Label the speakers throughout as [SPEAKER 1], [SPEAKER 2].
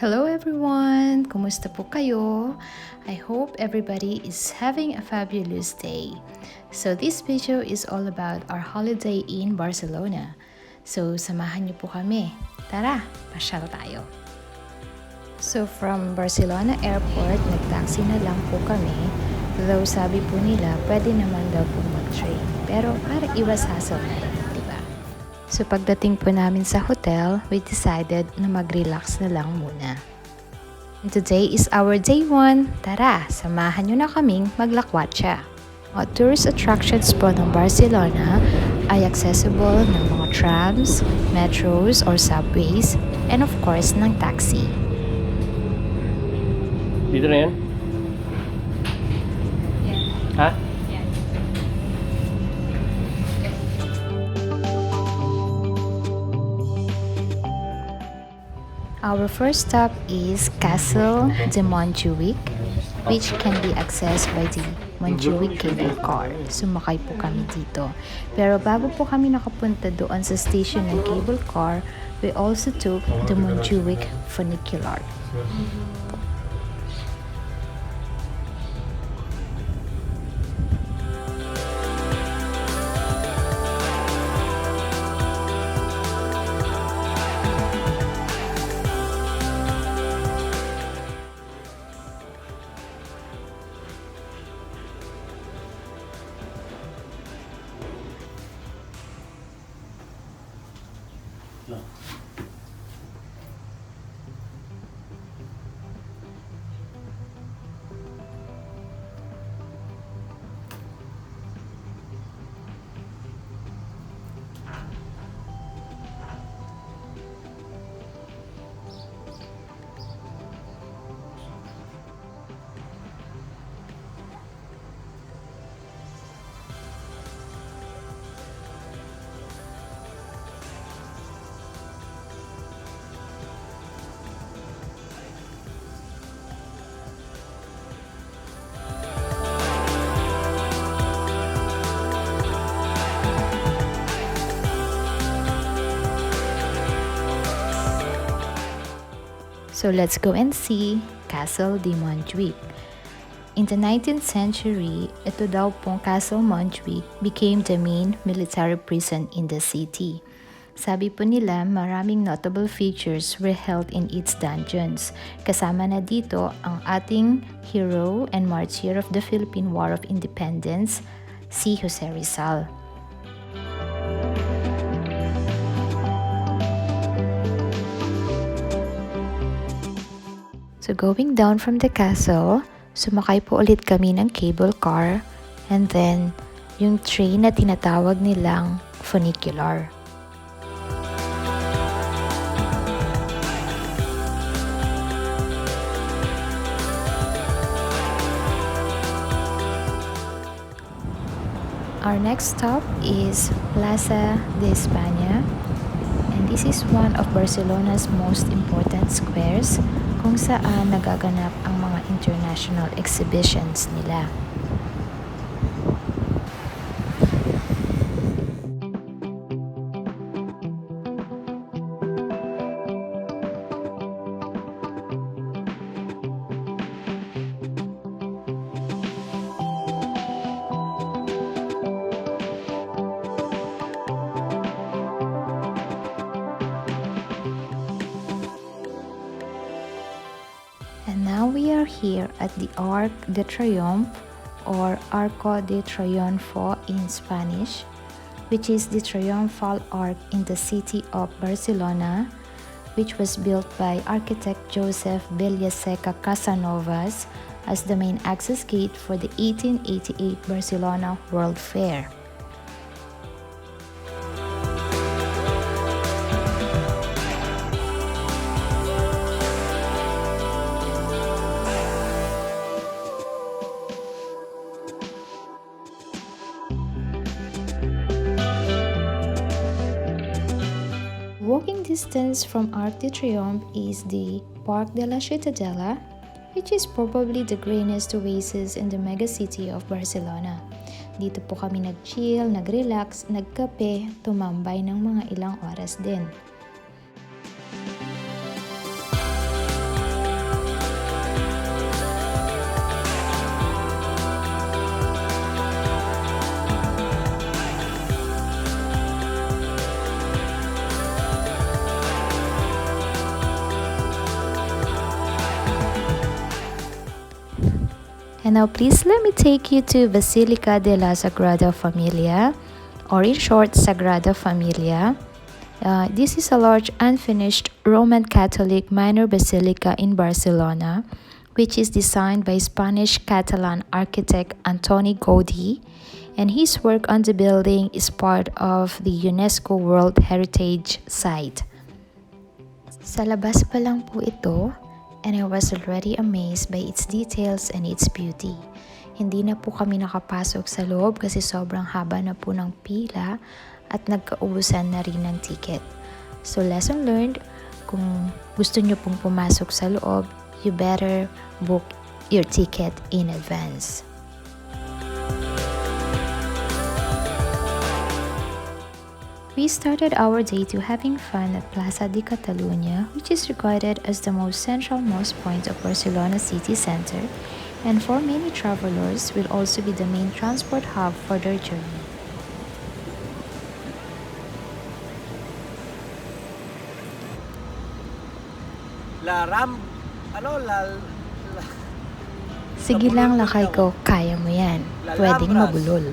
[SPEAKER 1] Hello everyone! Kumusta po kayo? I hope everybody is having a fabulous day. So this video is all about our holiday in Barcelona. So samahan niyo po kami. Tara, pasyal tayo. So from Barcelona Airport, nag-taxi na lang po kami. Though sabi po nila, pwede naman daw po mag-train. Pero para iwas hassle na rin, diba? So pagdating po namin sa hotel, we decided na mag-relax na lang muna. And today is our day 1. Tara, samahan nyo na kaming maglakwatsa. Mga tourist attractions po ng Barcelona ay accessible ng mga trams, metros or subways, and of course ng taxi.
[SPEAKER 2] Dito na yan?
[SPEAKER 1] Yeah.
[SPEAKER 2] Ha?
[SPEAKER 1] Yeah. Our first stop is Castle de Montjuic, which can be accessed by the Montjuic cable car. Sumakay po kami dito. Pero bago po kami nakapunta doon sa station ng cable car, we also took the Montjuic funicular.
[SPEAKER 2] No.
[SPEAKER 1] So let's go and see Castle de Montjuic. In the 19th century, ito daw pong Castle Montjuic became the main military prison in the city. Sabi po nila, maraming notable features were held in its dungeons. Kasama na dito ang ating hero and martyr of the Philippine War of Independence, si Jose Rizal. So going down from the castle, sumakay po ulit kami ng cable car and then yung train na tinatawag nilang funicular. Our next stop is Plaza de España, and this is one of Barcelona's most important squares kung saan nagaganap ang mga international exhibitions nila. And now we are here at the Arc de Triomphe or Arco de Triunfo in Spanish, which is the triumphal arch in the city of Barcelona, which was built by architect Joseph Villaseca Casanovas as the main access gate for the 1888 Barcelona World Fair. Walking distance from Arc de Triomphe is the Parc de la Ciutadella, which is probably the greenest oasis in the megacity of Barcelona. Dito po kami nag-chill, nag-relax, nagkape, tumambay ng mga ilang oras din. And now please let me take you to Basilica de la Sagrada Familia, or in short, Sagrada Familia. This is a large unfinished Roman Catholic minor basilica in Barcelona, which is designed by Spanish Catalan architect Antoni Gaudí, and his work on the building is part of the UNESCO World Heritage Site. Sa labas pa lang po ito, and I was already amazed by its details and its beauty. Hindi na po kami nakapasok sa loob kasi sobrang haba na po ng pila at nagkaubusan na rin ng ticket. So lesson learned, kung gusto nyo pong pumasok sa loob, you better book your ticket in advance. We started our day to having fun at Plaza de Catalunya, which is regarded as the most central-most point of Barcelona city center, and for many travelers will also be the main transport hub for their journey. Sige lang, lakay ko, kaya mo yan. Pwedeng mabulol.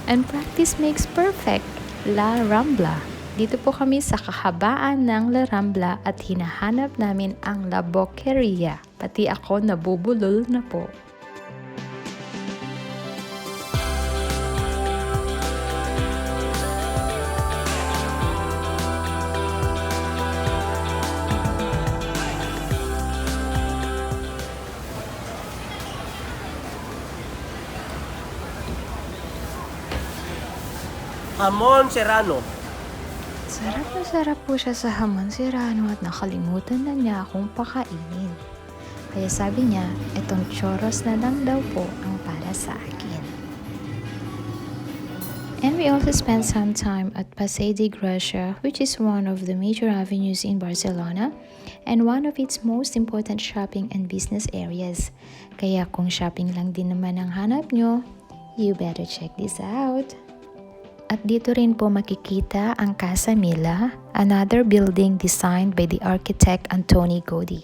[SPEAKER 1] And practice makes perfect. La Rambla. Dito po kami sa kahabaan ng La Rambla at hinahanap namin ang La Boqueria. Pati ako nabubulol na po.
[SPEAKER 2] Hamon Serrano.
[SPEAKER 1] Sarap na sarap po siya sa hamon serrano at nakalimutan na niya akong pakainin. Kaya sabi niya, etong choros na lang daw po ang para sa akin. And we also spent some time at Passeig de Gràcia, which is one of the major avenues in Barcelona and one of its most important shopping and business areas. Kaya kung shopping lang din naman ang hanap nyo, you better check this out. At dito rin po makikita ang Casa Mila, another building designed by the architect Antoni Gaudí.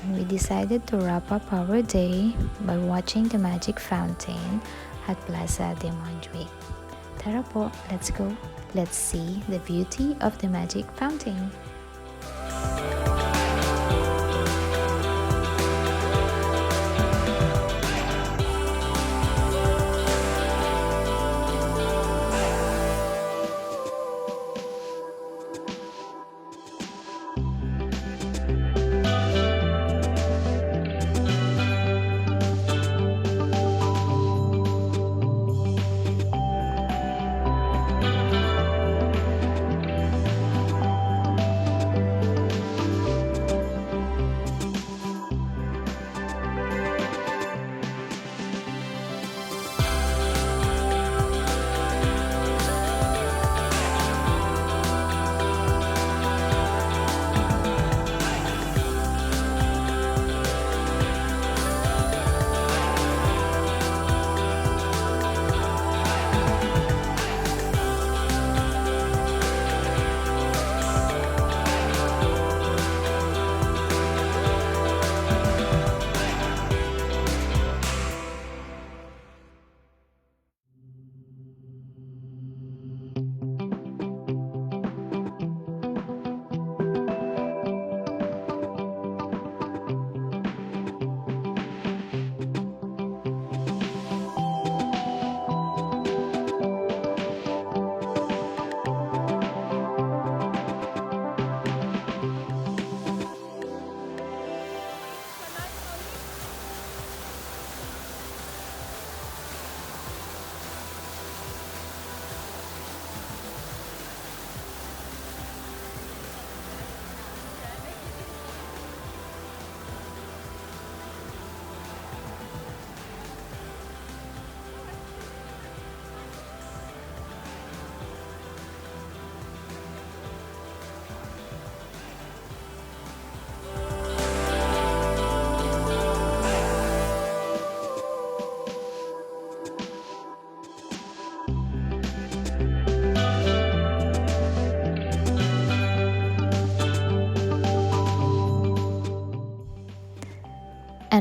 [SPEAKER 1] And we decided to wrap up our day by watching the magic fountain at Plaza de Montjuic. Tara po, let's go. Let's see the beauty of the magic fountain.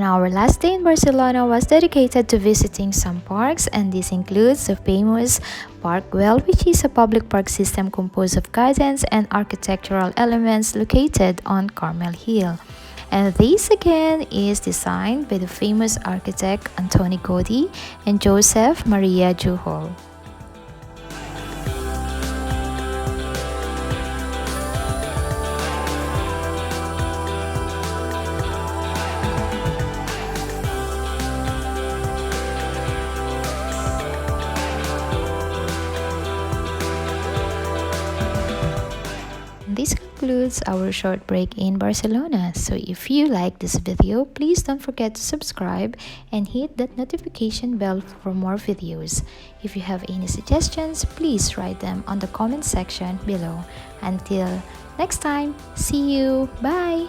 [SPEAKER 1] our last day in Barcelona was dedicated to visiting some parks, and this includes the famous Park Güell, which is a public park system composed of gardens and architectural elements located on Carmel Hill. And this again is designed by the famous architect Antoni Gaudí and Josep Maria Jujol. This concludes our short break in Barcelona. So if you like this video, please don't forget to subscribe and hit that notification bell for more videos. If you have any suggestions, please write them on the comment section below. Until next time, see you. Bye.